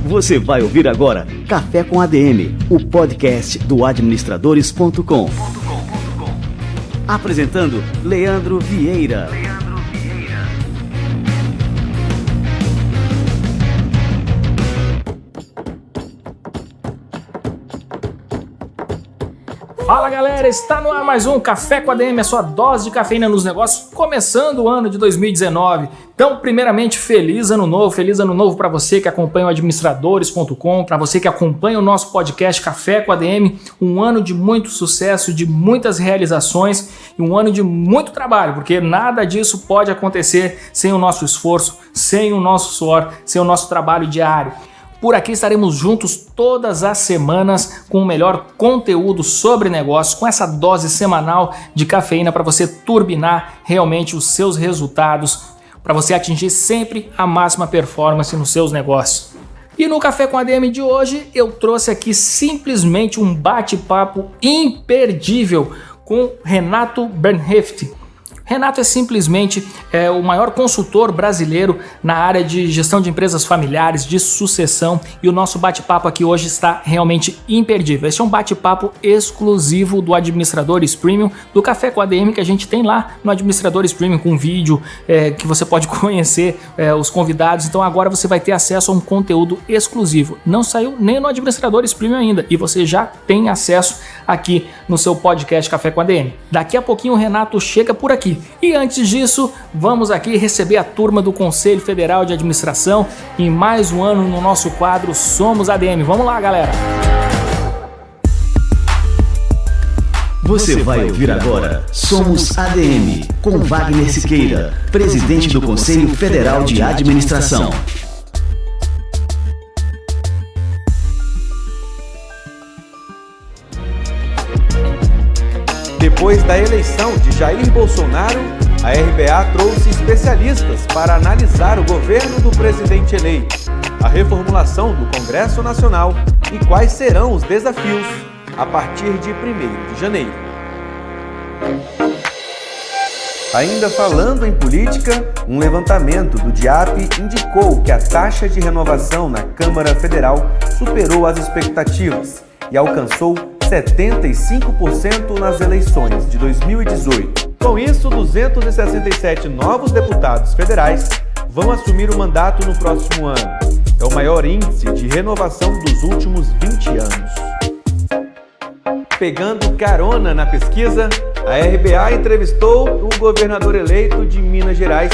Você vai ouvir agora Café com ADM, o podcast do administradores.com. Apresentando Leandro Vieira. Fala galera, está no ar mais um Café com ADM, a sua dose de cafeína nos negócios, começando o ano de 2019. Então, primeiramente, feliz ano novo para você que acompanha o administradores.com, para você que acompanha o nosso podcast Café com ADM, um ano de muito sucesso, de muitas realizações e um ano de muito trabalho, porque nada disso pode acontecer sem o nosso esforço, sem o nosso suor, sem o nosso trabalho diário. Por aqui estaremos juntos todas as semanas com o melhor conteúdo sobre negócios, com essa dose semanal de cafeína para você turbinar realmente os seus resultados, para você atingir sempre a máxima performance nos seus negócios. E no Café com ADM de hoje eu trouxe aqui simplesmente um bate-papo imperdível com Renato Bernheft. Renato é simplesmente o maior consultor brasileiro na área de gestão de empresas familiares, de sucessão, e o nosso bate-papo aqui hoje está realmente imperdível. Este é um bate-papo exclusivo do Administradores Premium, do Café com ADM que a gente tem lá no Administradores Premium, com vídeo que você pode conhecer os convidados. Então agora você vai ter acesso a um conteúdo exclusivo. Não saiu nem no Administradores Premium ainda e você já tem acesso aqui no seu podcast Café com ADM. Daqui a pouquinho o Renato chega por aqui. E antes disso, vamos aqui receber a turma do Conselho Federal de Administração em mais um ano no nosso quadro Somos ADM. Vamos lá, galera! Você vai ouvir agora Somos ADM, com Wagner Siqueira, presidente do Conselho Federal de Administração. Depois da eleição de Jair Bolsonaro, a RBA trouxe especialistas para analisar o governo do presidente eleito, a reformulação do Congresso Nacional e quais serão os desafios a partir de 1º de janeiro. Ainda falando em política, um levantamento do DIAP indicou que a taxa de renovação na Câmara Federal superou as expectativas e alcançou 75% nas eleições de 2018. Com isso, 267 novos deputados federais vão assumir o mandato no próximo ano. É o maior índice de renovação dos últimos 20 anos. Pegando carona na pesquisa, a RBA entrevistou o governador eleito de Minas Gerais,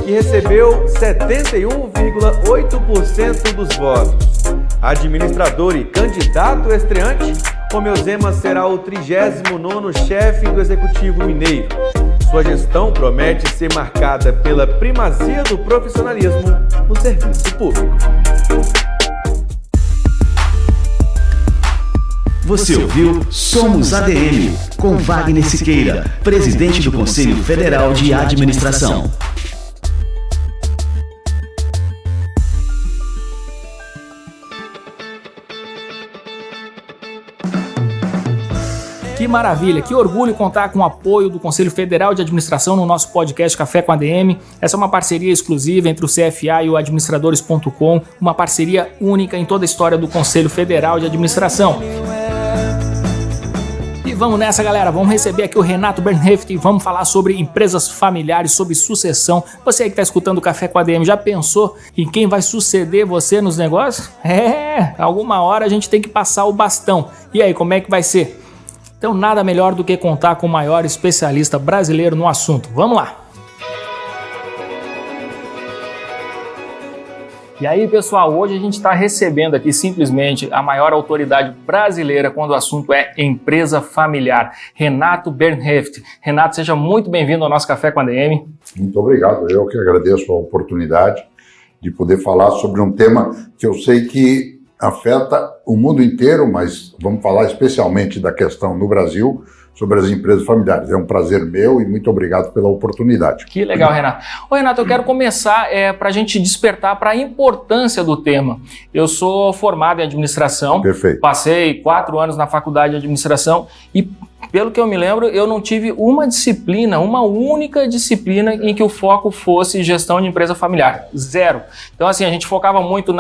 que recebeu 71,8% dos votos. Administrador e candidato estreante, Romeu Zema será o 39º chefe do Executivo Mineiro. Sua gestão promete ser marcada pela primazia do profissionalismo no serviço público. Você ouviu Somos ADM, com Wagner Siqueira, presidente do Conselho Federal de Administração. Que maravilha, que orgulho contar com o apoio do Conselho Federal de Administração no nosso podcast Café com ADM. Essa é uma parceria exclusiva entre o CFA e o administradores.com, uma parceria única em toda a história do Conselho Federal de Administração. E vamos nessa, galera, vamos receber aqui o Renato Bernheft e vamos falar sobre empresas familiares, sobre sucessão. Você aí que está escutando o Café com ADM, já pensou em quem vai suceder você nos negócios? Alguma hora a gente tem que passar o bastão. E aí, como é que vai ser? Então nada melhor do que contar com o maior especialista brasileiro no assunto. Vamos lá! E aí, pessoal, hoje a gente está recebendo aqui simplesmente a maior autoridade brasileira quando o assunto é empresa familiar, Renato Bernheft. Renato, seja muito bem-vindo ao nosso Café com ADM. Muito obrigado, eu que agradeço a oportunidade de poder falar sobre um tema que eu sei que afeta o mundo inteiro, mas vamos falar especialmente da questão no Brasil, sobre as empresas familiares. É um prazer meu e muito obrigado pela oportunidade. Que legal, Renato. Ô, Renato, eu quero começar para a gente despertar para a importância do tema. Eu sou formado em administração. Perfeito. Passei 4 anos na faculdade de administração e Pelo que eu me lembro, eu não tive uma única disciplina em que o foco fosse gestão de empresa familiar. Zero. Então, assim, a gente focava muito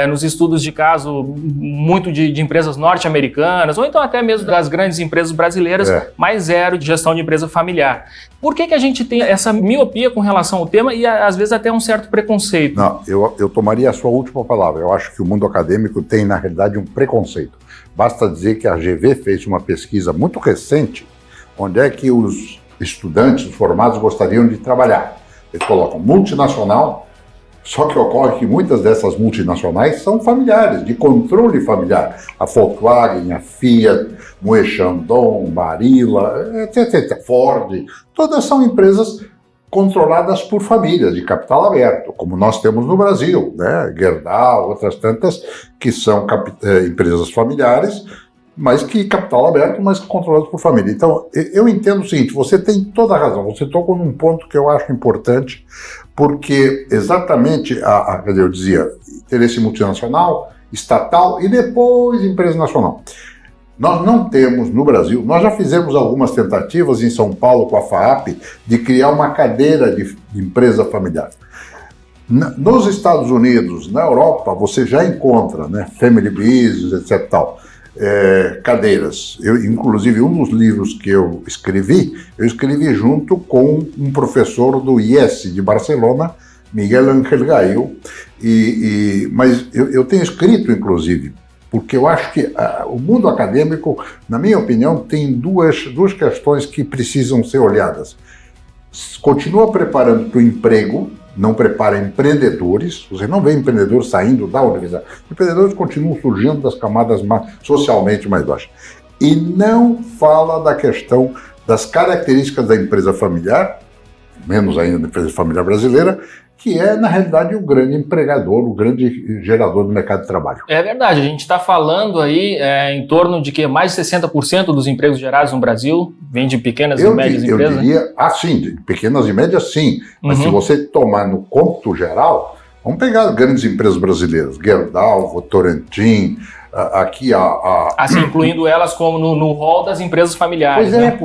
nos estudos de caso, muito de empresas norte-americanas, ou então até mesmo das grandes empresas brasileiras, mas zero de gestão de empresa familiar. Por que a gente tem essa miopia com relação ao tema e, às vezes, até um certo preconceito? Não, eu tomaria a sua última palavra. Eu acho que o mundo acadêmico tem, na realidade, um preconceito. Basta dizer que a GV fez uma pesquisa muito recente, onde é que os estudantes, os formados, gostariam de trabalhar. Eles colocam multinacional, só que ocorre que muitas dessas multinacionais são familiares, de controle familiar. A Volkswagen, a Fiat, Moët Chandon, Barilla, etc. Ford, todas são empresas controladas por famílias de capital aberto, como nós temos no Brasil, né? Gerdau, outras tantas, que são empresas familiares, mas que capital aberto, mas controladas por família. Então, eu entendo o seguinte, você tem toda a razão, você tocou num ponto que eu acho importante, porque exatamente, eu dizia, interesse multinacional, estatal e depois empresa nacional. Nós não temos no Brasil, nós já fizemos algumas tentativas em São Paulo com a FAAP de criar uma cadeira de empresa familiar. Nos Estados Unidos, na Europa, você já encontra, né, family business, etc. Cadeiras. Inclusive, um dos livros que eu escrevi junto com um professor do IES de Barcelona, Miguel Ángel Gail, mas eu tenho escrito, inclusive, porque eu acho que o mundo acadêmico, na minha opinião, tem duas questões que precisam ser olhadas. Continua preparando para o emprego, não prepara empreendedores, você não vê empreendedores saindo da universidade. Empreendedores continuam surgindo das camadas socialmente mais baixas. E não fala da questão das características da empresa familiar, menos ainda da empresa familiar brasileira, que é, na realidade, o grande empregador, o grande gerador do mercado de trabalho. É verdade, a gente está falando aí em torno de que mais de 60% dos empregos gerados no Brasil vem de pequenas e médias empresas? Eu diria, sim, de pequenas e médias sim, mas se você tomar no cômputo geral, vamos pegar grandes empresas brasileiras, Gerdau, Votorantim, aqui assim, incluindo elas como no rol das empresas familiares. Pois é, né?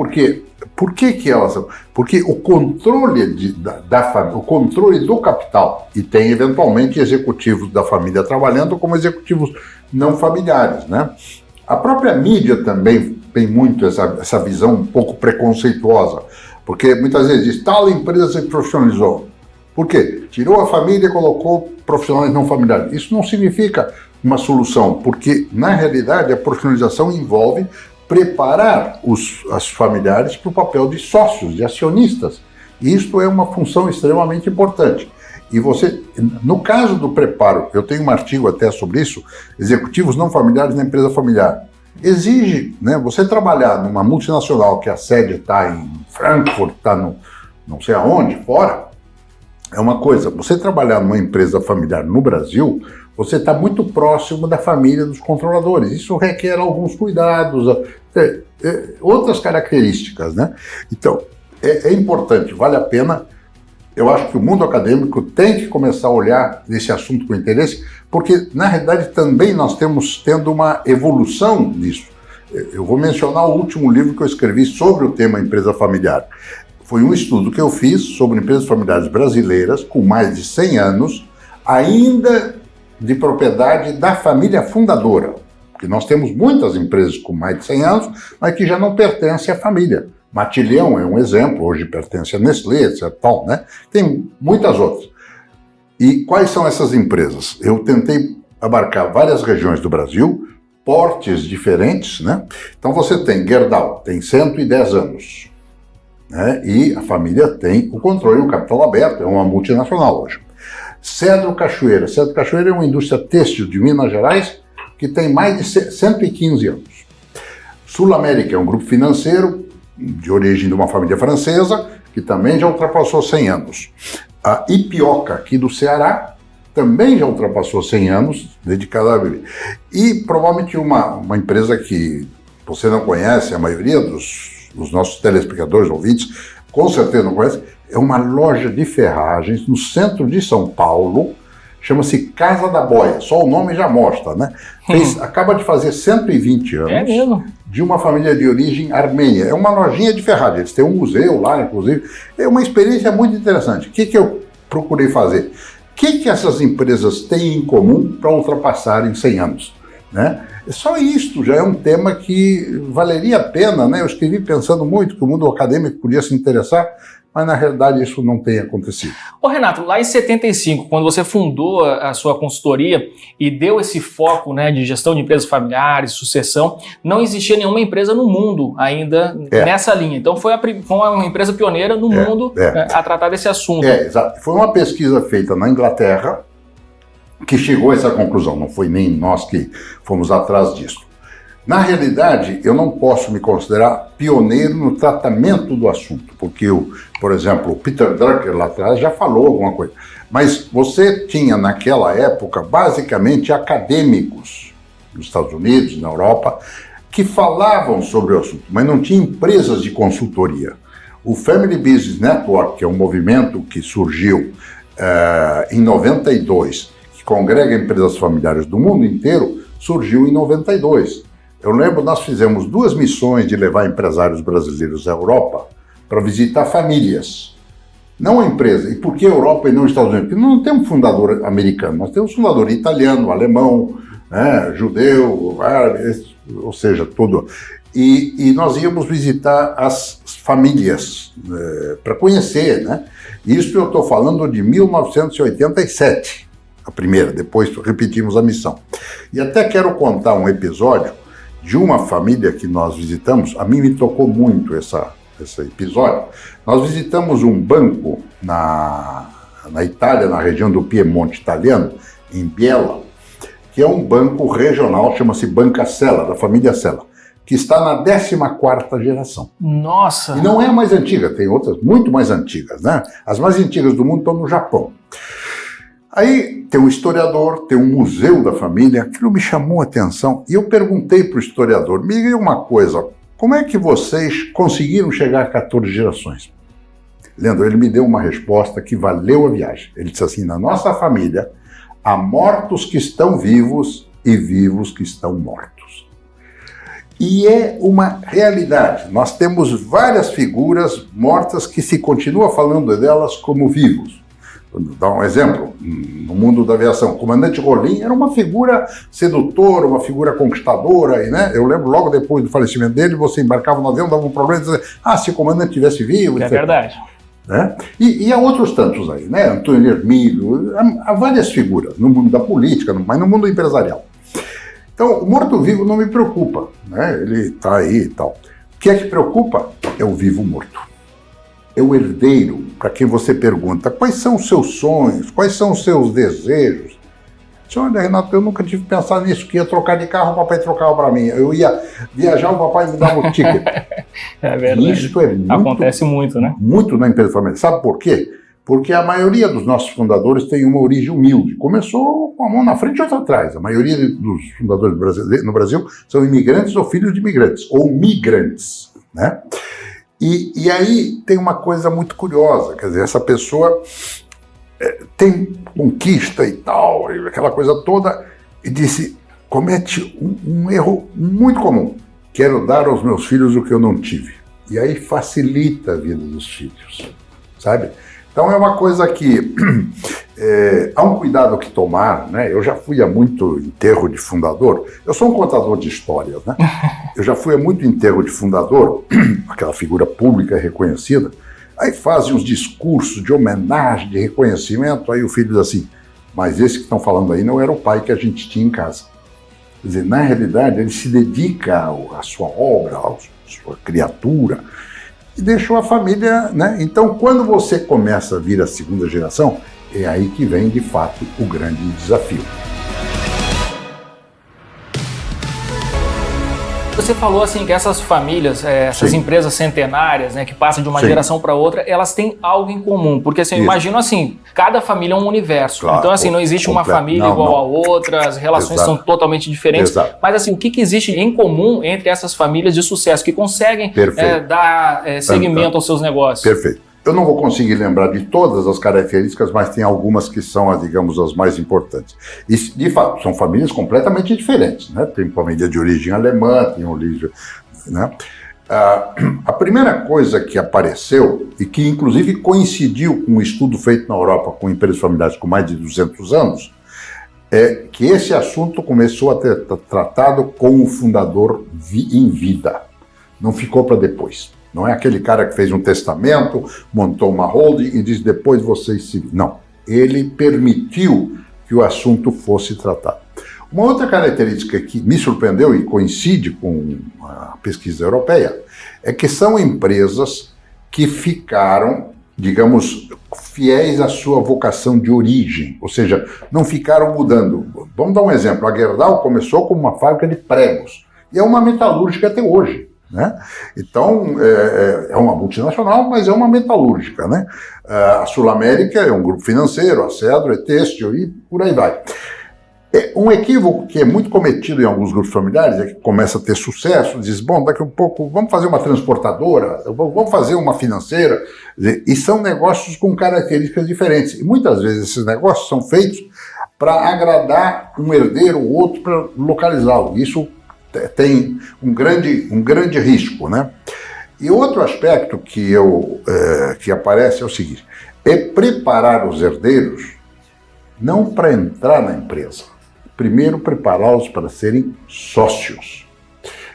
Por que elas são? Porque o controle da família, o controle do capital, e tem eventualmente executivos da família trabalhando como executivos não familiares, né? A própria mídia também tem muito essa visão um pouco preconceituosa, porque muitas vezes diz, tal empresa se profissionalizou. Por quê? Tirou a família e colocou profissionais não familiares. Isso não significa uma solução, porque na realidade a profissionalização envolve preparar os familiares para o papel de sócios, de acionistas. E isto é uma função extremamente importante. E você, no caso do preparo, eu tenho um artigo até sobre isso, executivos não familiares na empresa familiar. Exige, né, você trabalhar numa multinacional que a sede está em Frankfurt, está não sei aonde, fora, é uma coisa. Você trabalhar numa empresa familiar no Brasil, você está muito próximo da família dos controladores. Isso requer alguns cuidados, outras características, né? Então, é importante, vale a pena. Eu acho que o mundo acadêmico tem que começar a olhar esse assunto com interesse, porque, na realidade, também nós estamos tendo uma evolução disso. Eu vou mencionar o último livro que eu escrevi sobre o tema empresa familiar. Foi um estudo que eu fiz sobre empresas familiares brasileiras com mais de 100 anos, ainda de propriedade da família fundadora. Porque nós temos muitas empresas com mais de 100 anos, mas que já não pertencem à família. Matilhão é um exemplo, hoje pertence a Nestlé, etc. Né? Tem muitas outras. E quais são essas empresas? Eu tentei abarcar várias regiões do Brasil, portes diferentes, né? Então você tem Gerdau, tem 110 anos. Né? E a família tem o controle, o capital aberto, é uma multinacional hoje. Cedro Cachoeira é uma indústria têxtil de Minas Gerais que tem mais de 115 anos. Sul América é um grupo financeiro de origem de uma família francesa que também já ultrapassou 100 anos. A Ipioca, aqui do Ceará, também já ultrapassou 100 anos, dedicada à bebida. E provavelmente uma empresa que você não conhece, a maioria dos nossos telespectadores, ouvintes, com certeza não conhece, é uma loja de ferragens no centro de São Paulo, chama-se Casa da Boia, só o nome já mostra, né? Acaba de fazer 120 anos. É mesmo? de uma família de origem armênia. É uma lojinha de Ferrari, eles têm um museu lá, inclusive. É uma experiência muito interessante. O que eu procurei fazer? O que essas empresas têm em comum para ultrapassarem 100 anos? Né? Só isto já é um tema que valeria a pena, né? Eu escrevi pensando muito que o mundo acadêmico podia se interessar, mas na realidade isso não tem acontecido. Ô Renato, lá em 75, quando você fundou a sua consultoria e deu esse foco, né, de gestão de empresas familiares, sucessão, não existia nenhuma empresa no mundo ainda nessa linha. Então foi uma empresa pioneira no mundo a tratar desse assunto. Exato. Foi uma pesquisa feita na Inglaterra que chegou a essa conclusão, não foi nem nós que fomos atrás disso. Na realidade, eu não posso me considerar pioneiro no tratamento do assunto, porque, por exemplo, o Peter Drucker lá atrás já falou alguma coisa. Mas você tinha, naquela época, basicamente acadêmicos nos Estados Unidos, na Europa, que falavam sobre o assunto, mas não tinha empresas de consultoria. O Family Business Network, que é um movimento que surgiu em 92, que congrega empresas familiares do mundo inteiro, surgiu em 92. Eu lembro, nós fizemos 2 missões de levar empresários brasileiros à Europa para visitar famílias, não a empresa. E por que Europa e não Estados Unidos? Porque não temos fundador americano, nós temos fundador italiano, alemão, né, judeu, árabe, ou seja, tudo. E nós íamos visitar as famílias para conhecer, né? Isso eu estou falando de 1987, a primeira, depois repetimos a missão. E até quero contar um episódio de uma família que nós visitamos. A mim me tocou muito esse episódio. Nós visitamos um banco na Itália, na região do Piemonte italiano, em Biella, que é um banco regional, chama-se Banca Sella, da família Sella, que está na 14ª geração. Nossa! E não é a mais antiga, tem outras muito mais antigas, né? As mais antigas do mundo estão no Japão. Aí tem um historiador, tem um museu da família, aquilo me chamou a atenção, e eu perguntei para o historiador, me diga uma coisa, como é que vocês conseguiram chegar a 14 gerações? Leandro, ele me deu uma resposta que valeu a viagem. Ele disse assim, na nossa família, há mortos que estão vivos e vivos que estão mortos. E é uma realidade, nós temos várias figuras mortas que se continua falando delas como vivos. Vou dar um exemplo, no mundo da aviação, o comandante Rolim era uma figura sedutora, uma figura conquistadora, e, né, eu lembro logo depois do falecimento dele, você embarcava no avião, dava um problema, e dizia, se o comandante estivesse vivo... É verdade. Né? E há outros tantos aí, né, Antônio Hermílio, há várias figuras no mundo da política, mas no mundo empresarial. Então, o morto-vivo não me preocupa, né, ele está aí e tal. O que é que preocupa? É o vivo-morto. É o herdeiro, para quem você pergunta, quais são os seus sonhos, quais são os seus desejos? Olha, Renato, eu nunca tive que pensar nisso, que ia trocar de carro, o papai trocava para mim. Eu ia viajar, o papai me dava o ticket. É verdade. Isso é muito, acontece muito, né? Muito na empresa familiar. Sabe por quê? Porque a maioria dos nossos fundadores tem uma origem humilde. Começou com a mão na frente e outra atrás. A maioria dos fundadores no Brasil são imigrantes ou filhos de imigrantes, ou migrantes, né? E aí tem uma coisa muito curiosa, quer dizer, essa pessoa tem conquista e tal, aquela coisa toda, e comete um erro muito comum. Quero dar aos meus filhos o que eu não tive. E aí facilita a vida dos filhos, sabe? Então é uma coisa que há um cuidado que tomar, né? Eu já fui a muito enterro de fundador, eu sou um contador de histórias, né? Eu já fui a muito enterro de fundador, aquela figura pública reconhecida, aí fazem uns discursos de homenagem, de reconhecimento, aí o filho diz assim, mas esse que estão falando aí não era o pai que a gente tinha em casa. Quer dizer, na realidade ele se dedica à sua obra, à sua criatura, e deixou a família, né? Então, quando você começa a vir a segunda geração, é aí que vem, de fato, o grande desafio. Você falou assim que essas famílias, essas empresas centenárias, né, que passam de uma geração para outra, elas têm algo em comum, porque assim, eu imagino assim, cada família é um universo, claro, então assim, não existe uma família igual a outra, as relações são totalmente diferentes, mas assim, o que existe em comum entre essas famílias de sucesso que conseguem dar seguimento aos seus negócios? Perfeito. Eu não vou conseguir lembrar de todas as características, mas tem algumas que são, digamos, as mais importantes. E, de fato, são famílias completamente diferentes, né? Tem família de origem alemã, tem origem... né? A primeira coisa que apareceu, e que inclusive coincidiu com um estudo feito na Europa com empresas familiares com mais de 200 anos, é que esse assunto começou a ser tratado com o fundador em vida. Não ficou para depois. Não é aquele cara que fez um testamento, montou uma holding e disse depois vocês se... Não. Ele permitiu que o assunto fosse tratado. Uma outra característica que me surpreendeu e coincide com a pesquisa europeia é que são empresas que ficaram, digamos, fiéis à sua vocação de origem, ou seja, não ficaram mudando. Vamos dar um exemplo. A Gerdau começou como uma fábrica de pregos e é uma metalúrgica até hoje. Né? Então, é uma multinacional, mas é uma metalúrgica. Né? A Sul América é um grupo financeiro, a Cedro é têxtil e por aí vai. Um equívoco que é muito cometido em alguns grupos familiares é que começa a ter sucesso, diz, bom, daqui a um pouco vamos fazer uma transportadora, vamos fazer uma financeira, e são negócios com características diferentes. E muitas vezes esses negócios são feitos para agradar um herdeiro ou outro para localizá-lo. Isso tem um grande risco, né? E outro aspecto que aparece é o seguinte, é preparar os herdeiros não para entrar na empresa, primeiro prepará-los para serem sócios.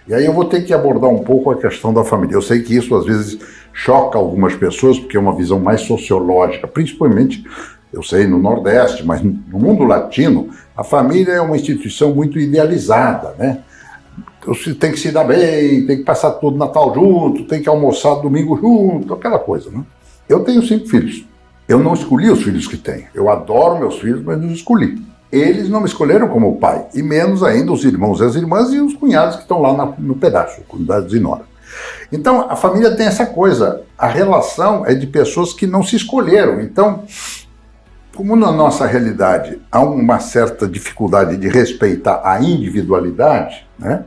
E aí eu vou ter que abordar um pouco a questão da família. Eu sei que isso às vezes choca algumas pessoas, porque é uma visão mais sociológica, principalmente, eu sei, no Nordeste, mas no mundo latino, a família é uma instituição muito idealizada, né? Você tem que se dar bem, tem que passar todo Natal junto, tem que almoçar domingo junto, aquela coisa, né? Eu tenho 5 filhos. Eu não escolhi os filhos que tenho. Eu adoro meus filhos, mas não escolhi. Eles não me escolheram como pai, e menos ainda os irmãos e as irmãs e os cunhados que estão lá no pedaço, cunhados e nora. Então, a família tem essa coisa, a relação é de pessoas que não se escolheram. Então, como na nossa realidade há uma certa dificuldade de respeitar a individualidade, né?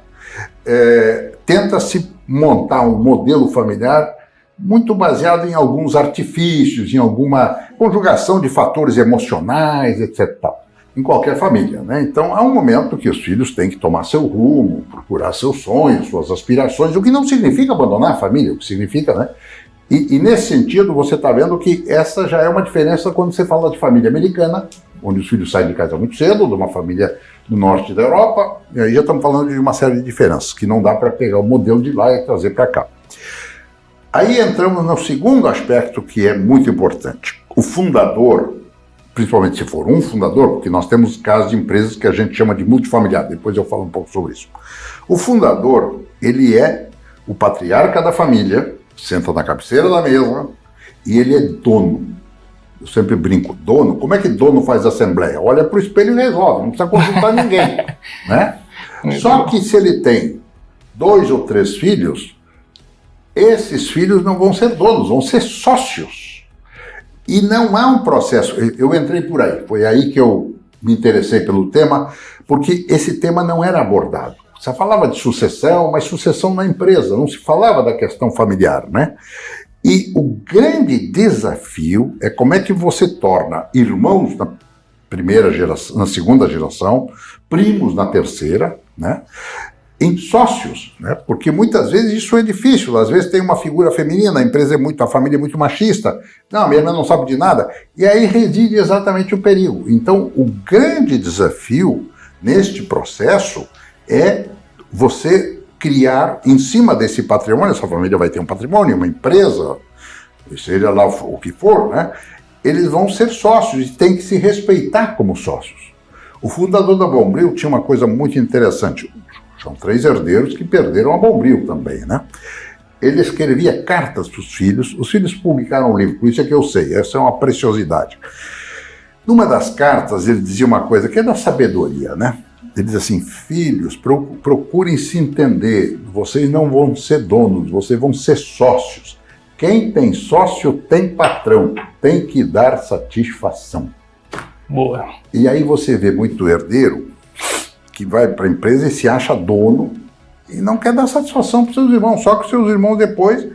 Tenta-se montar um modelo familiar muito baseado em alguns artifícios, em alguma conjugação de fatores emocionais, etc. Em qualquer família, né? Então, há um momento que os filhos têm que tomar seu rumo, procurar seus sonhos, suas aspirações, o que não significa abandonar a família, o que significa, né? E nesse sentido, você está vendo que essa já é uma diferença quando você fala de família americana, onde os filhos saem de casa muito cedo, de uma família do norte da Europa, e aí já estamos falando de uma série de diferenças, que não dá para pegar o modelo de lá e trazer para cá. Aí entramos no segundo aspecto que é muito importante. O fundador, principalmente se for um fundador, porque nós temos casos de empresas que a gente chama de multifamiliar, depois eu falo um pouco sobre isso. O fundador, ele é o patriarca da família, senta na cabeceira da mesa e ele é dono. Eu sempre brinco, dono, como é que dono faz assembleia? Olha para o espelho e resolve, não precisa consultar ninguém, né? Só que se ele tem 2 ou 3 filhos, esses filhos não vão ser donos, vão ser sócios. E não há um processo, eu entrei por aí, foi aí que eu me interessei pelo tema, porque esse tema não era abordado. Você falava de sucessão, mas sucessão na empresa, não se falava da questão familiar, né? E o grande desafio é como é que você torna irmãos na primeira geração, na segunda geração, primos na terceira, né? Em sócios, né? Porque muitas vezes isso é difícil, às vezes tem uma figura feminina, a família é muito machista, não, minha irmã não sabe de nada, e aí reside exatamente o perigo. Então, o grande desafio neste processo é você criar, em cima desse patrimônio, essa família vai ter um patrimônio, uma empresa, seja lá o que for, né? Eles vão ser sócios e tem que se respeitar como sócios. O fundador da Bombril tinha uma coisa muito interessante, são 3 herdeiros que perderam a Bombril também, né? Ele escrevia cartas para os filhos publicaram um livro, por isso é que eu sei, essa é uma preciosidade. Numa das cartas ele dizia uma coisa que é da sabedoria, né? Ele diz assim, filhos, procurem se entender, vocês não vão ser donos, vocês vão ser sócios. Quem tem sócio tem patrão, tem que dar satisfação. Boa. E aí você vê muito herdeiro que vai para a empresa e se acha dono e não quer dar satisfação para os seus irmãos, só que os seus irmãos depois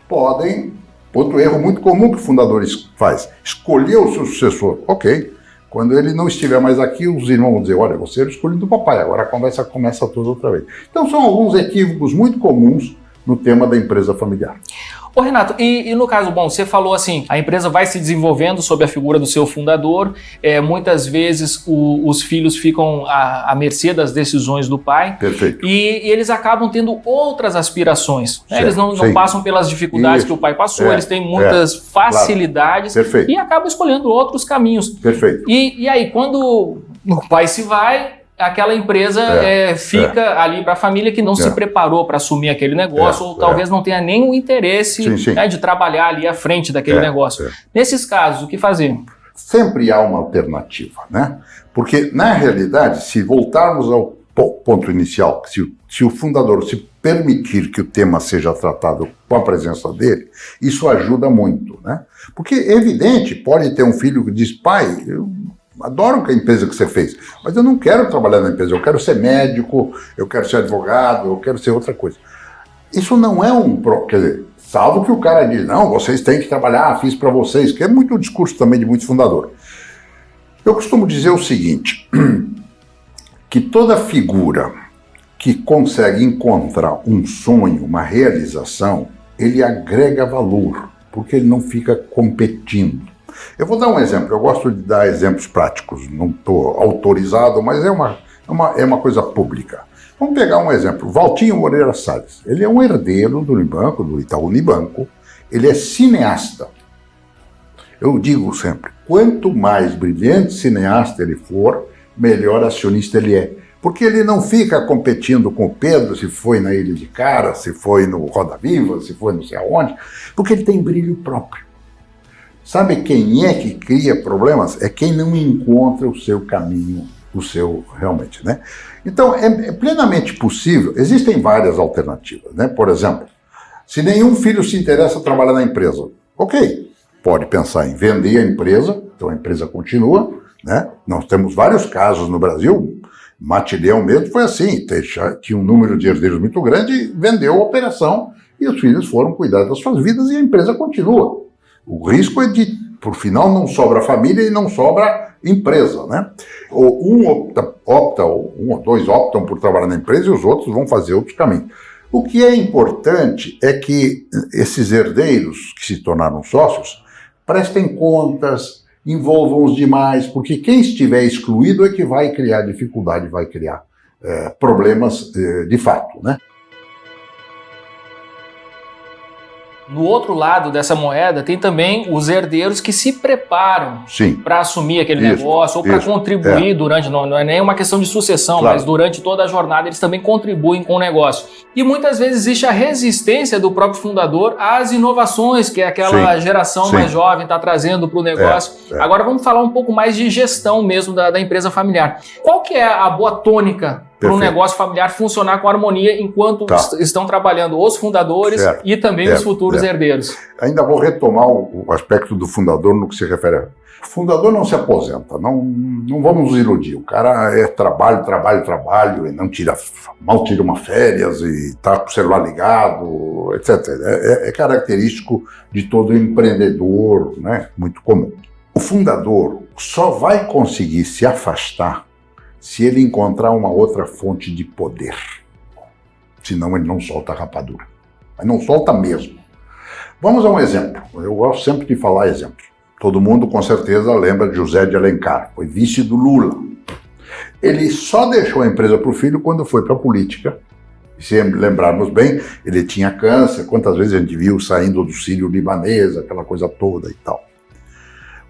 podem Outro erro muito comum que o fundador faz, escolher o seu sucessor. Ok, quando ele não estiver mais aqui, os irmãos vão dizer, olha, você era o escolhido do papai, agora a conversa começa toda outra vez. Então são alguns equívocos muito comuns no tema da empresa familiar. Ô Renato, e no caso, bom, você falou assim, a empresa vai se desenvolvendo sob a figura do seu fundador, muitas vezes os filhos ficam à mercê das decisões do pai. Perfeito. E eles acabam tendo outras aspirações. Né? Eles não passam pelas dificuldades que o pai passou, eles têm muitas facilidades e acabam escolhendo outros caminhos. Perfeito. E aí, quando o pai se vai, aquela empresa fica ali para a família que não se preparou para assumir aquele negócio ou talvez não tenha nem o interesse né, de trabalhar ali à frente daquele negócio. Nesses casos, o que fazer? Sempre há uma alternativa, né? Porque, na realidade, se voltarmos ao ponto inicial, se o fundador se permitir que o tema seja tratado com a presença dele, isso ajuda muito, né? Porque, é evidente, pode ter um filho que diz, pai, eu adoro a empresa que você fez, mas eu não quero trabalhar na empresa, eu quero ser médico, eu quero ser advogado, eu quero ser outra coisa. Isso não é quer dizer, salvo que o cara diz, não, vocês têm que trabalhar, fiz para vocês, que é muito o discurso também de muito fundador. Eu costumo dizer o seguinte, que toda figura que consegue encontrar um sonho, uma realização, ele agrega valor, porque ele não fica competindo. Eu vou dar um exemplo, eu gosto de dar exemplos práticos, não estou autorizado, mas é uma coisa pública. Vamos pegar um exemplo, Valtinho Moreira Salles, ele é um herdeiro do Unibanco, do Itaú Unibanco, ele é cineasta. Eu digo sempre, quanto mais brilhante cineasta ele for, melhor acionista ele é. Porque ele não fica competindo com o Pedro, se foi na Ilha de Cara, se foi no Roda Viva, se foi não sei aonde, porque ele tem brilho próprio. Sabe quem é que cria problemas? É quem não encontra o seu caminho, realmente, né? Então, é plenamente possível, existem várias alternativas, né? Por exemplo, se nenhum filho se interessa em trabalhar na empresa, ok, pode pensar em vender a empresa, então a empresa continua, né? Nós temos vários casos no Brasil, Matilhão mesmo foi assim, tinha um número de herdeiros muito grande, vendeu a operação e os filhos foram cuidar das suas vidas e a empresa continua. O risco é de, por final, não sobra família e não sobra empresa, né? Ou um ou dois optam por trabalhar na empresa e os outros vão fazer outros caminhos. O que é importante é que esses herdeiros que se tornaram sócios prestem contas, envolvam os demais, porque quem estiver excluído é que vai criar dificuldade, vai criar problemas de fato, né? No outro lado dessa moeda tem também os herdeiros que se preparam para assumir aquele negócio ou para contribuir durante, não é nem uma questão de sucessão, mas durante toda a jornada eles também contribuem com o negócio. E muitas vezes existe a resistência do próprio fundador às inovações que aquela geração mais jovem está trazendo para o negócio. Agora vamos falar um pouco mais de gestão mesmo da empresa familiar. Qual que é a boa tônica para um negócio familiar funcionar com harmonia enquanto estão trabalhando os fundadores e também os futuros herdeiros? Ainda vou retomar o aspecto do fundador no que se refere a... O fundador não se aposenta, não vamos nos iludir. O cara é trabalho, e não mal tira uma férias e está com o celular ligado, etc. É característico de todo empreendedor, né? Muito comum. O fundador só vai conseguir se afastar se ele encontrar uma outra fonte de poder. Senão ele não solta a rapadura. Mas não solta mesmo. Vamos a um exemplo. Eu gosto sempre de falar exemplos. Todo mundo com certeza lembra de José de Alencar. Foi vice do Lula. Ele só deixou a empresa para o filho quando foi para a política. Se lembrarmos bem, ele tinha câncer. Quantas vezes a gente viu saindo do Sírio-Libanês, aquela coisa toda e tal.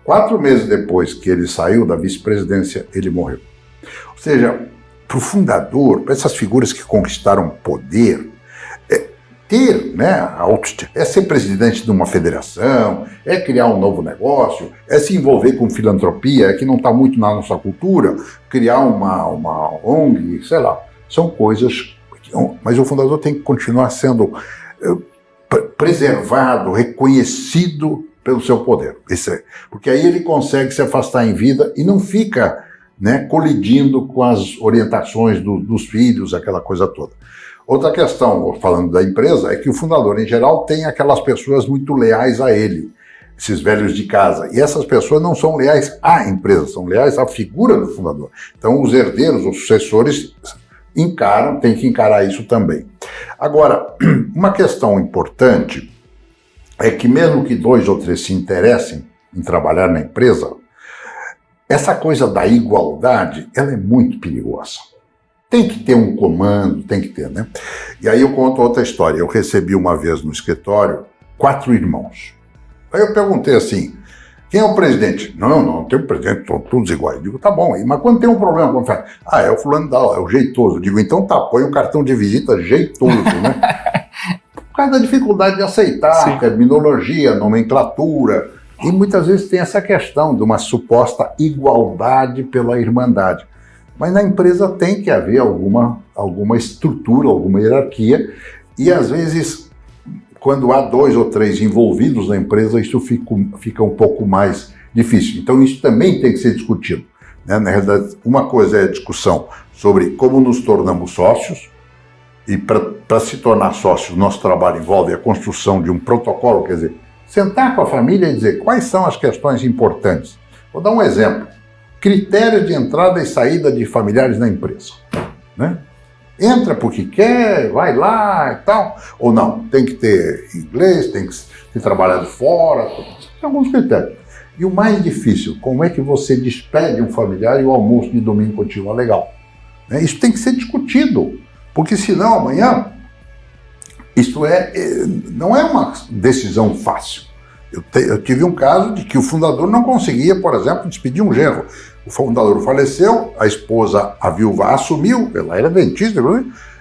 4 meses depois que ele saiu da vice-presidência, ele morreu. Ou seja, para o fundador, para essas figuras que conquistaram poder, é ser presidente de uma federação, é criar um novo negócio, é se envolver com filantropia, que não está muito na nossa cultura, criar uma ONG, sei lá, são coisas... Mas o fundador tem que continuar sendo preservado, reconhecido pelo seu poder. Porque aí ele consegue se afastar em vida e não fica... colidindo com as orientações dos filhos, aquela coisa toda. Outra questão, falando da empresa, é que o fundador, em geral, tem aquelas pessoas muito leais a ele, esses velhos de casa. E essas pessoas não são leais à empresa, são leais à figura do fundador. Então, os herdeiros, os sucessores, têm que encarar isso também. Agora, uma questão importante é que mesmo que 2 ou 3 se interessem em trabalhar na empresa, essa coisa da igualdade, ela é muito perigosa. Tem que ter um comando, tem que ter, né? E aí eu conto outra história. Eu recebi uma vez no escritório 4 irmãos. Aí eu perguntei assim, quem é o presidente? Não tem um presidente, estão todos iguais. Eu digo, tá bom, mas quando tem um problema, como faz? É o fulano da é o jeitoso. Eu digo, então tá, põe um cartão de visita jeitoso, né? Por causa da dificuldade de aceitar, sim, terminologia, nomenclatura, e muitas vezes tem essa questão de uma suposta igualdade pela irmandade. Mas na empresa tem que haver alguma estrutura, alguma hierarquia, e às vezes, quando há 2 ou 3 envolvidos na empresa, isso fica um pouco mais difícil. Então isso também tem que ser discutido, né? Na realidade, uma coisa é a discussão sobre como nos tornamos sócios, e para se tornar sócio, nosso trabalho envolve a construção de um protocolo, quer dizer, sentar com a família e dizer quais são as questões importantes. Vou dar um exemplo. Critérios de entrada e saída de familiares na empresa, né? Entra porque quer, vai lá e tal, ou não, tem que ter inglês, tem que ter trabalhado fora, tem alguns critérios. E o mais difícil, como é que você despede um familiar e o almoço de domingo continua legal? Né? Isso tem que ser discutido, porque senão amanhã, não é uma decisão fácil. Eu tive um caso de que o fundador não conseguia, por exemplo, despedir um genro. O fundador faleceu, a esposa, a viúva, assumiu, ela era dentista,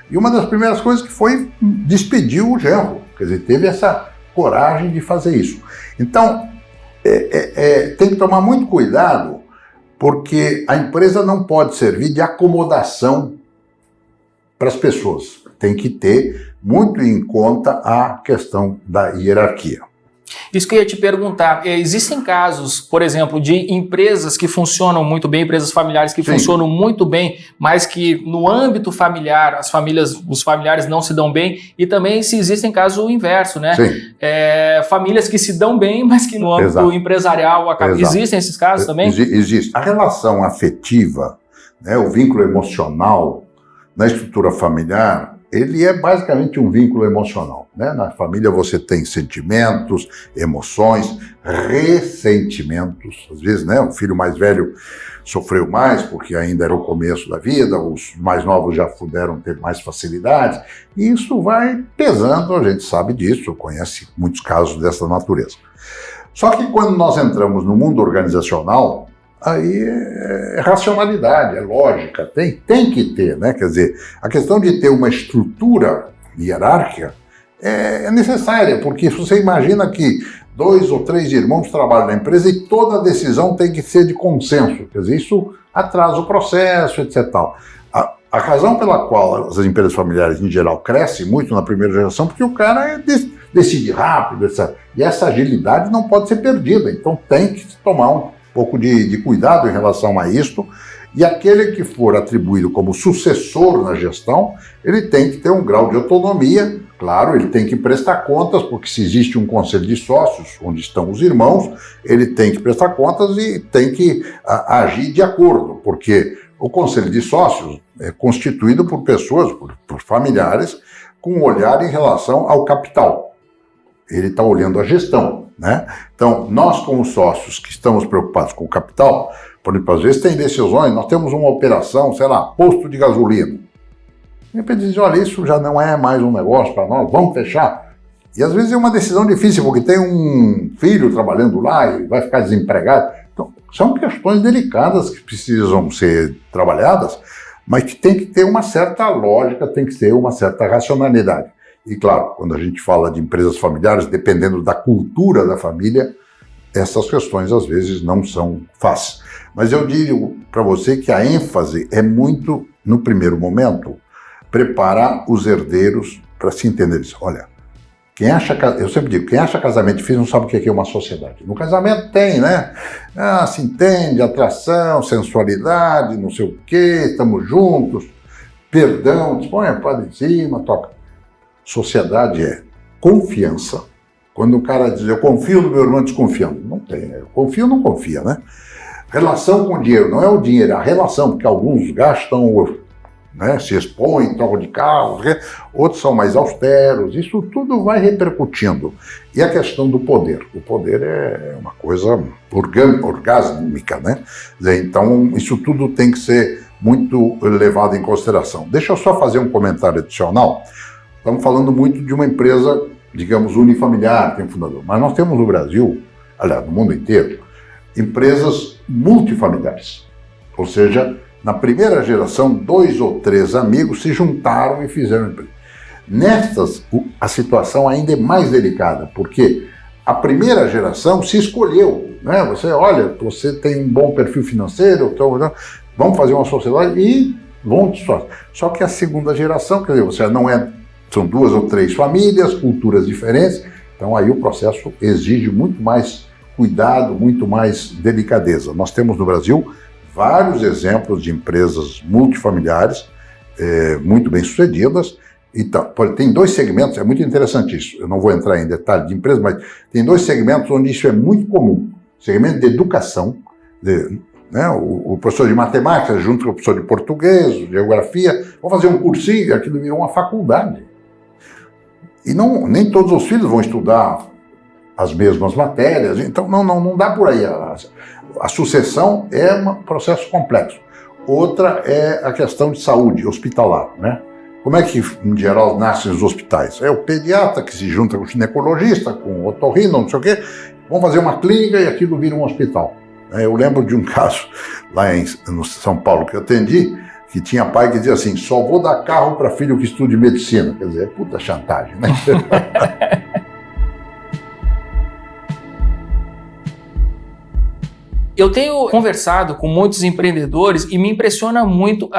e uma das primeiras coisas que foi despedir o genro. Quer dizer, teve essa coragem de fazer isso. Então, tem que tomar muito cuidado, porque a empresa não pode servir de acomodação para as pessoas. Tem que ter muito em conta a questão da hierarquia. Isso que eu ia te perguntar, existem casos, por exemplo, de empresas que funcionam muito bem, empresas familiares que, sim, funcionam muito bem, mas que no âmbito familiar, os familiares não se dão bem, e também se existem casos o inverso, né? Famílias que se dão bem, mas que no âmbito, exato, empresarial acabam. Existem esses casos também? Existe. A relação afetiva, né, o vínculo emocional na estrutura familiar, ele é basicamente um vínculo emocional, né? Na família você tem sentimentos, emoções, ressentimentos. Às vezes, né, o filho mais velho sofreu mais porque ainda era o começo da vida, os mais novos já puderam ter mais facilidades. E isso vai pesando, a gente sabe disso, conhece muitos casos dessa natureza. Só que quando nós entramos no mundo organizacional, aí é racionalidade, é lógica, tem que ter, né? Quer dizer, a questão de ter uma estrutura hierárquica é necessária, porque você imagina que 2 ou 3 irmãos trabalham na empresa e toda decisão tem que ser de consenso, quer dizer, isso atrasa o processo, etc. A razão pela qual as empresas familiares, em geral, crescem muito na primeira geração, porque o cara decide rápido, etc. E essa agilidade não pode ser perdida, então tem que tomar um pouco de cuidado em relação a isto, e aquele que for atribuído como sucessor na gestão, ele tem que ter um grau de autonomia, claro, ele tem que prestar contas, porque se existe um conselho de sócios, onde estão os irmãos, ele tem que prestar contas e tem que agir de acordo, porque o conselho de sócios é constituído por pessoas, por familiares, com um olhar em relação ao capital. Ele está olhando a gestão, né? Então, nós como sócios que estamos preocupados com o capital, por exemplo, às vezes tem decisões, nós temos uma operação, sei lá, posto de gasolina. De repente dizem, olha, isso já não é mais um negócio para nós, vamos fechar. E às vezes é uma decisão difícil, porque tem um filho trabalhando lá e vai ficar desempregado. Então, são questões delicadas que precisam ser trabalhadas, mas que tem que ter uma certa lógica, tem que ter uma certa racionalidade. E claro, quando a gente fala de empresas familiares, dependendo da cultura da família, essas questões às vezes não são fáceis. Mas eu digo para você que a ênfase é muito, no primeiro momento, preparar os herdeiros para se entender isso. Olha, eu sempre digo, quem acha casamento difícil não sabe o que é uma sociedade. No casamento tem, né? Se entende, atração, sensualidade, não sei o quê, estamos juntos. perdão, põe a pá em cima, toca. Sociedade é confiança. Quando o cara diz, eu confio no meu irmão desconfiando. Não tem, eu confio ou não confia, né? Relação com o dinheiro, não é o dinheiro, é a relação, porque alguns gastam, né, se expõem, trocam de carro, outros são mais austeros, isso tudo vai repercutindo. E a questão do poder. O poder é uma coisa orgásmica, né? Então, isso tudo tem que ser muito levado em consideração. Deixa eu só fazer um comentário adicional. Estamos falando muito de uma empresa, digamos, unifamiliar, tem um fundador. Mas nós temos no Brasil, aliás, no mundo inteiro, empresas multifamiliares. Ou seja, na primeira geração, 2 ou 3 amigos se juntaram e fizeram empresa. Nestas, a situação ainda é mais delicada, porque a primeira geração se escolheu, né? Você, olha, você tem um bom perfil financeiro, então, vamos fazer uma sociedade e vão te sócios. Só que a segunda geração, quer dizer, você não é, são 2 ou 3 famílias, culturas diferentes, então aí o processo exige muito mais cuidado, muito mais delicadeza. Nós temos no Brasil vários exemplos de empresas multifamiliares, muito bem-sucedidas. Então, tem 2 segmentos, é muito interessante isso, eu não vou entrar em detalhe de empresas, mas tem 2 segmentos onde isso é muito comum. Segmento de educação, né, o professor de matemática junto com o professor de português, geografia, vão fazer um cursinho e aquilo virou uma faculdade. E nem todos os filhos vão estudar as mesmas matérias, então não dá por aí. A sucessão é um processo complexo. Outra é a questão de saúde hospitalar, né? Como é que, em geral, nascem os hospitais? É o pediatra que se junta com o ginecologista, com o otorrino, não sei o quê, vão fazer uma clínica e aquilo vira um hospital. Eu lembro de um caso lá em São Paulo que eu atendi, que tinha pai que dizia assim, só vou dar carro para filho que estude medicina. Quer dizer, puta chantagem, né? Eu tenho conversado com muitos empreendedores e me impressiona muito,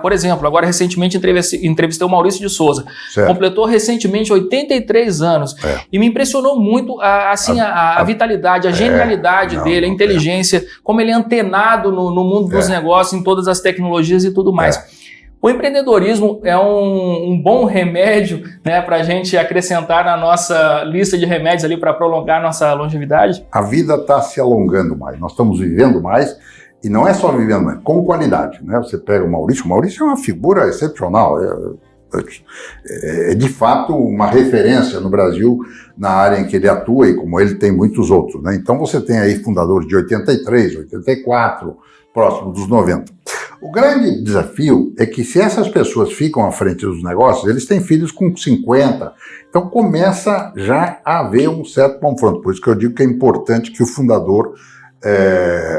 por exemplo, agora recentemente entrevistei o Maurício de Souza, certo. Completou recentemente 83 anos e me impressionou muito a vitalidade, a genialidade dele, a inteligência, como ele é antenado no mundo dos negócios, em todas as tecnologias e tudo mais. O empreendedorismo é um bom remédio, né, para a gente acrescentar na nossa lista de remédios ali para prolongar a nossa longevidade? A vida está se alongando mais, nós estamos vivendo mais e não é só vivendo mais, com qualidade, né? Você pega o Maurício é uma figura excepcional, é de fato uma referência no Brasil na área em que ele atua e como ele tem muitos outros, né? Então você tem aí fundadores de 83, 84, próximo dos 90. O grande desafio é que se essas pessoas ficam à frente dos negócios, eles têm filhos com 50, então começa já a haver um certo confronto. Por isso que eu digo que é importante que o fundador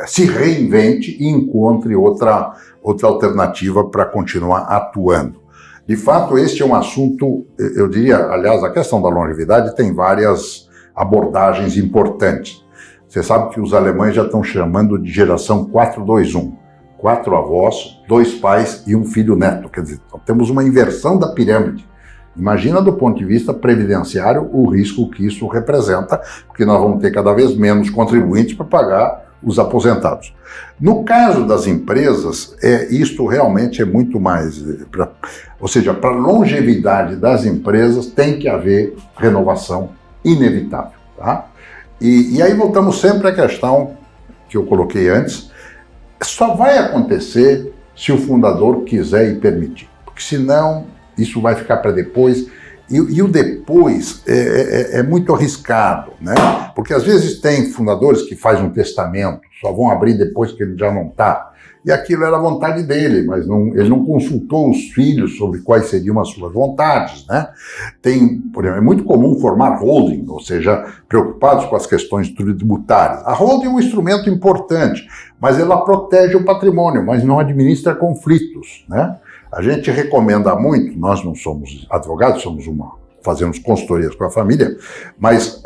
se reinvente e encontre outra alternativa para continuar atuando. De fato, este é um assunto, eu diria, aliás, a questão da longevidade tem várias abordagens importantes. Você sabe que os alemães já estão chamando de geração 4-2-1. 4 avós, 2 pais e um filho neto. Quer dizer, temos uma inversão da pirâmide. Imagina do ponto de vista previdenciário o risco que isso representa, porque nós vamos ter cada vez menos contribuintes para pagar os aposentados. No caso das empresas, isto realmente é muito mais... ou seja, para a longevidade das empresas tem que haver renovação inevitável. Tá? E aí voltamos sempre à questão que eu coloquei antes, só vai acontecer se o fundador quiser e permitir, porque senão isso vai ficar para depois, e o depois é muito arriscado, né? Porque às vezes tem fundadores que fazem um testamento, só vão abrir depois que ele já não está, e aquilo era a vontade dele, mas ele não consultou os filhos sobre quais seriam as suas vontades, né? Por exemplo, é muito comum formar holding, ou seja, preocupados com as questões tributárias. A holding é um instrumento importante, mas ela protege o patrimônio, mas não administra conflitos, né? A gente recomenda muito, nós não somos advogados, fazemos consultorias com a família, mas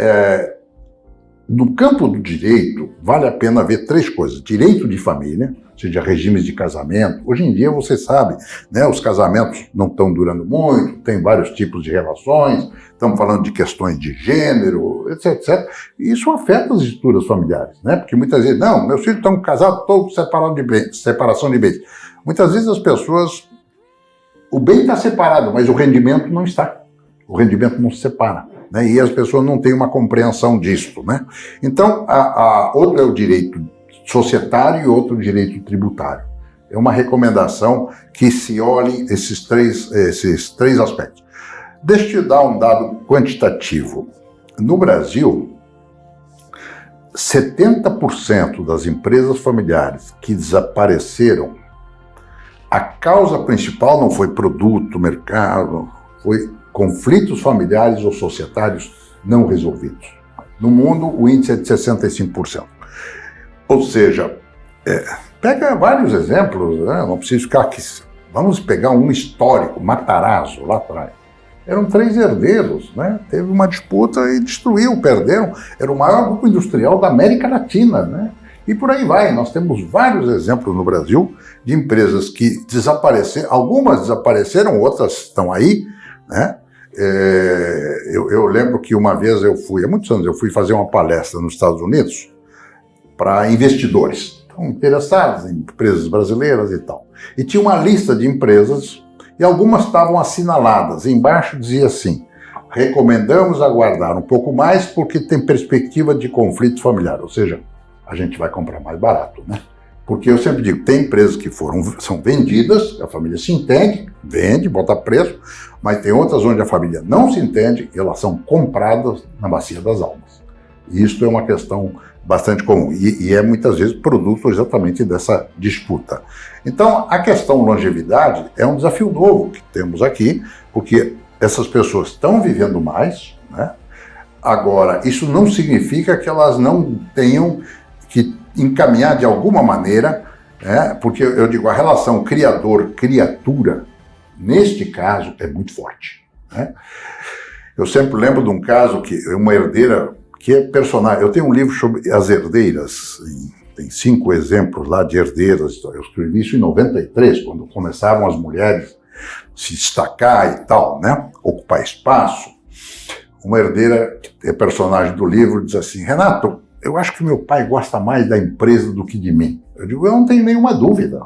no campo do direito vale a pena ver 3 coisas. Direito de família, ou seja, regimes de casamento. Hoje em dia, você sabe, né, os casamentos não estão durando muito, tem vários tipos de relações, estamos falando de questões de gênero, etc. E isso afeta as estruturas familiares, né? Porque muitas vezes, não, meus filhos estão casados, estou separação de bens. Muitas vezes as pessoas o bem está separado, mas o rendimento não está. O rendimento não se separa, né? E as pessoas não têm uma compreensão disso, né? Então, outro é o direito societário e outro o direito tributário. É uma recomendação que se olhe esses três aspectos. Deixa eu te dar um dado quantitativo. No Brasil, 70% das empresas familiares que desapareceram, a causa principal não foi produto, mercado, foi conflitos familiares ou societários não resolvidos. No mundo, o índice é de 65%. Ou seja, pega vários exemplos, né? Não preciso ficar aqui. Vamos pegar um histórico, Matarazzo, lá atrás. Eram 3 herdeiros, né? Teve uma disputa e perderam. Era o maior grupo industrial da América Latina, né? E por aí vai. Nós temos vários exemplos no Brasil de empresas que desapareceram. Algumas desapareceram, outras estão aí, né? Eu lembro que uma vez há muitos anos, eu fui fazer uma palestra nos Estados Unidos para investidores, interessados em empresas brasileiras e tal. E tinha uma lista de empresas e algumas estavam assinaladas. Embaixo dizia assim: recomendamos aguardar um pouco mais porque tem perspectiva de conflito familiar. Ou seja, a gente vai comprar mais barato, né? Porque eu sempre digo, tem empresas que são vendidas, a família se entende, vende, bota preço, mas tem outras onde a família não se entende e elas são compradas na bacia das almas. E isso é uma questão bastante comum e é muitas vezes produto exatamente dessa disputa. Então, a questão longevidade é um desafio novo que temos aqui, porque essas pessoas estão vivendo mais, né? Agora, isso não significa que elas não tenham que encaminhar de alguma maneira, né? Porque eu digo, a relação criador-criatura, neste caso, é muito forte, né? Eu sempre lembro de um caso que uma herdeira, que é personagem. Eu tenho um livro sobre as herdeiras, tem 5 exemplos lá de herdeiras. Eu escrevi isso em 93, quando começavam as mulheres se destacar e tal, né? Ocupar espaço. Uma herdeira, que é personagem do livro, diz assim: Renato, eu acho que meu pai gosta mais da empresa do que de mim. Eu digo, eu não tenho nenhuma dúvida.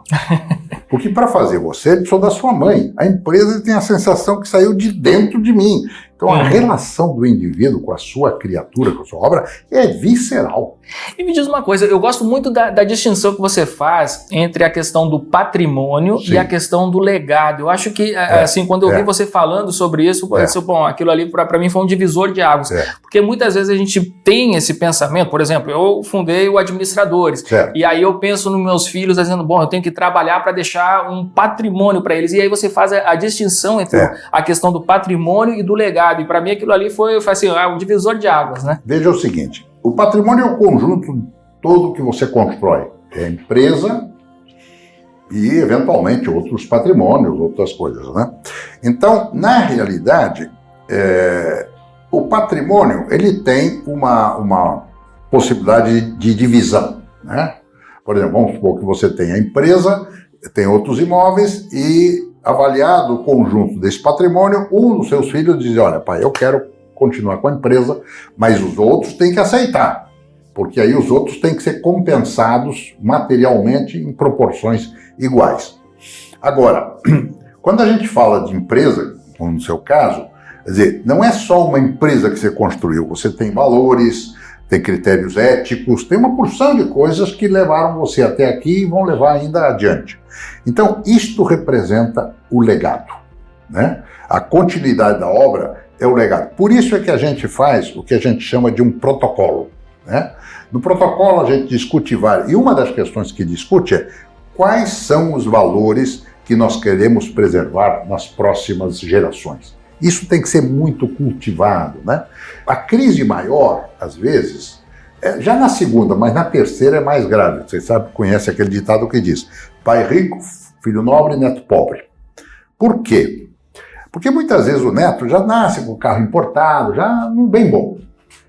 Porque para fazer você, ele precisou da sua mãe. A empresa tem a sensação que saiu de dentro de mim. Então a relação do indivíduo com a sua criatura, com a sua obra, é visceral. E me diz uma coisa, eu gosto muito da distinção que você faz entre a questão do patrimônio e a questão do legado. Eu acho que, assim, quando eu vi você falando sobre isso, bom, aquilo ali para mim foi um divisor de águas. Porque muitas vezes a gente tem esse pensamento, por exemplo, eu fundei o Administradores, e aí eu penso nos meus filhos dizendo, bom, eu tenho que trabalhar para deixar um patrimônio para eles. E aí você faz a distinção entre a questão do patrimônio e do legado. E para mim aquilo ali foi assim, um divisor de águas, né? Veja o seguinte, o patrimônio é o conjunto todo que você constrói. É a empresa e, eventualmente, outros patrimônios, outras coisas, né? Então, na realidade, o patrimônio ele tem uma possibilidade de divisão, né? Por exemplo, vamos supor que você tem a empresa, tem outros imóveis e, avaliado o conjunto desse patrimônio, um dos seus filhos diz, olha, pai, eu quero continuar com a empresa, mas os outros têm que aceitar, porque aí os outros têm que ser compensados materialmente em proporções iguais. Agora, quando a gente fala de empresa, como no seu caso, quer dizer, não é só uma empresa que você construiu, você tem valores, tem critérios éticos, tem uma porção de coisas que levaram você até aqui e vão levar ainda adiante. Então, isto representa o legado, né? A continuidade da obra é o legado. Por isso é que a gente faz o que a gente chama de um protocolo, né? No protocolo a gente discute várias, e uma das questões que discute é quais são os valores que nós queremos preservar nas próximas gerações. Isso tem que ser muito cultivado, né? A crise maior, às vezes, já na segunda, mas na terceira é mais grave. Você sabe, conhece aquele ditado que diz, pai rico, filho nobre, neto pobre. Por quê? Porque muitas vezes o neto já nasce com o carro importado, já não bem bom.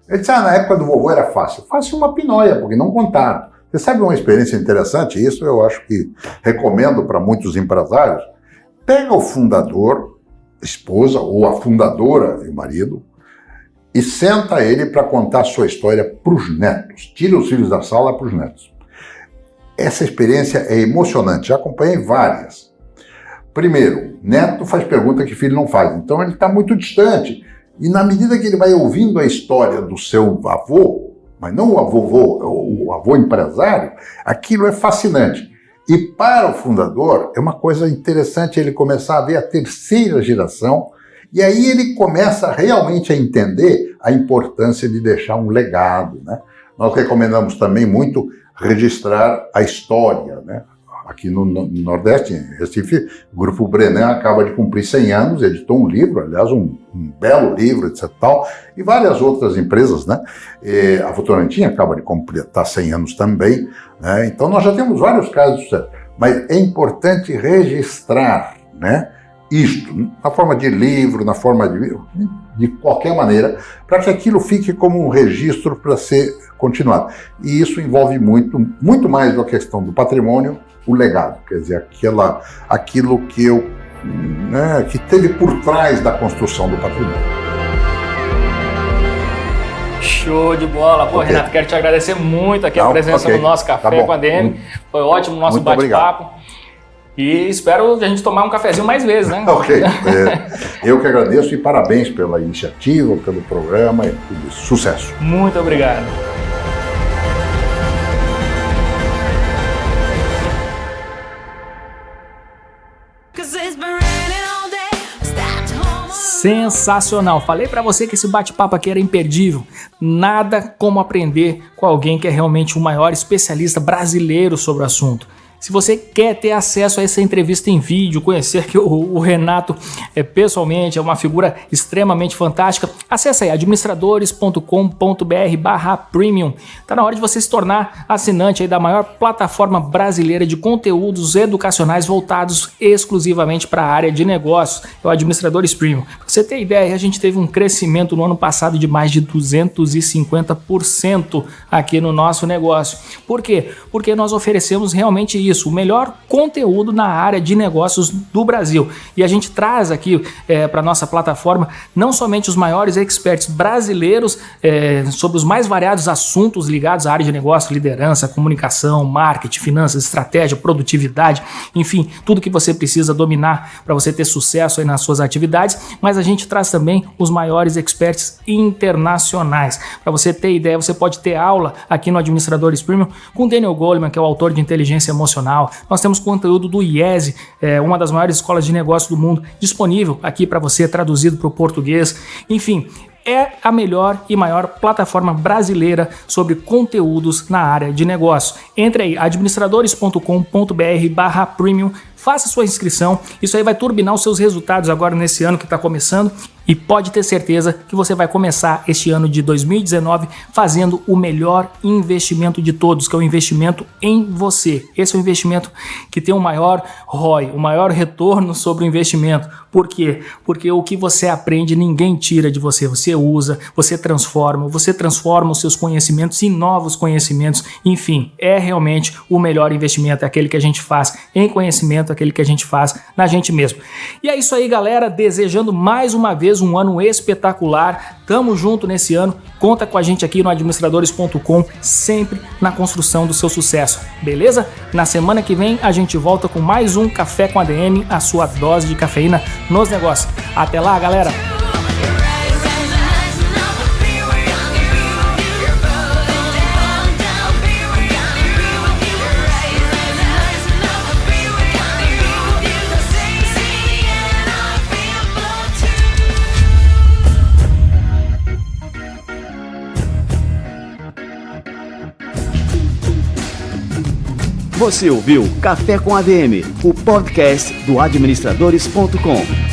Ele disse, na época do vovô era fácil. Fácil uma pinóia, porque não contaram. Você sabe uma experiência interessante? Isso eu acho que recomendo para muitos empresários. Pega o fundador, esposa, ou a fundadora e o marido, e senta ele para contar a sua história para os netos. Tira os filhos da sala para os netos. Essa experiência é emocionante, já acompanhei várias. Primeiro, neto faz pergunta que filho não faz, então ele está muito distante. E na medida que ele vai ouvindo a história do seu avô, mas não o avô empresário, aquilo é fascinante. E para o fundador, é uma coisa interessante ele começar a ver a terceira geração, e aí ele começa realmente a entender a importância de deixar um legado, né? Nós recomendamos também muito registrar a história, né? Aqui no Nordeste, em Recife, o Grupo Brenan acaba de cumprir 100 anos, editou um livro, aliás, um belo livro, etc. Tal, e várias outras empresas, né? A Votorantim acaba de completar 100 anos também, né? Então nós já temos vários casos de sucesso, mas é importante registrar, né, isto, na forma de livro, na forma de qualquer maneira, para que aquilo fique como um registro para ser continuado. E isso envolve muito mais da questão do patrimônio, o legado, quer dizer, aquilo que que teve por trás da construção do patrimônio. Show de bola. Pô, Renato, quero te agradecer muito aqui a presença no nosso Café com a ADM. Foi ótimo o nosso bate-papo. E espero a gente tomar um cafezinho mais vezes, né? Ok. Eu que agradeço e parabéns pela iniciativa, pelo programa e tudo isso. Sucesso. Muito obrigado. Sensacional. Falei pra você que esse bate-papo aqui era imperdível. Nada como aprender com alguém que é realmente o maior especialista brasileiro sobre o assunto. Se você quer ter acesso a essa entrevista em vídeo, conhecer que o Renato pessoalmente é uma figura extremamente fantástica, acesse aí administradores.com.br/premium. Tá na hora de você se tornar assinante aí da maior plataforma brasileira de conteúdos educacionais voltados exclusivamente para a área de negócios, é o Administradores Premium. Pra você ter ideia, a gente teve um crescimento no ano passado de mais de 250% aqui no nosso negócio. Por quê? Porque nós oferecemos realmente isso, o melhor conteúdo na área de negócios do Brasil. E a gente traz aqui para nossa plataforma não somente os maiores experts brasileiros sobre os mais variados assuntos ligados à área de negócio, liderança, comunicação, marketing, finanças, estratégia, produtividade, enfim, tudo que você precisa dominar para você ter sucesso aí nas suas atividades, mas a gente traz também os maiores experts internacionais. Para você ter ideia, você pode ter aula aqui no Administradores Premium com Daniel Goleman, que é o autor de Inteligência Emocional. Nós temos conteúdo do IESE, uma das maiores escolas de negócio do mundo, disponível aqui para você, traduzido para o português. Enfim, é a melhor e maior plataforma brasileira sobre conteúdos na área de negócio. Entre aí, administradores.com.br/premium, faça sua inscrição, isso aí vai turbinar os seus resultados agora nesse ano que está começando, e pode ter certeza que você vai começar este ano de 2019 fazendo o melhor investimento de todos, que é o investimento em você. Esse é o investimento que tem o maior ROI, o maior retorno sobre o investimento. Por quê? Porque o que você aprende ninguém tira de você. Você usa, você transforma os seus conhecimentos em novos conhecimentos. Enfim, é realmente o melhor investimento, é aquele que a gente faz em conhecimento, aquele que a gente faz na gente mesmo. E é isso aí, galera, desejando mais uma vez um ano espetacular. Tamo junto nesse ano, conta com a gente aqui no administradores.com, sempre na construção do seu sucesso, beleza? Na semana que vem a gente volta com mais um Café com ADM, a sua dose de cafeína nos negócios. Até lá, galera! Você ouviu Café com ADM, o podcast do administradores.com.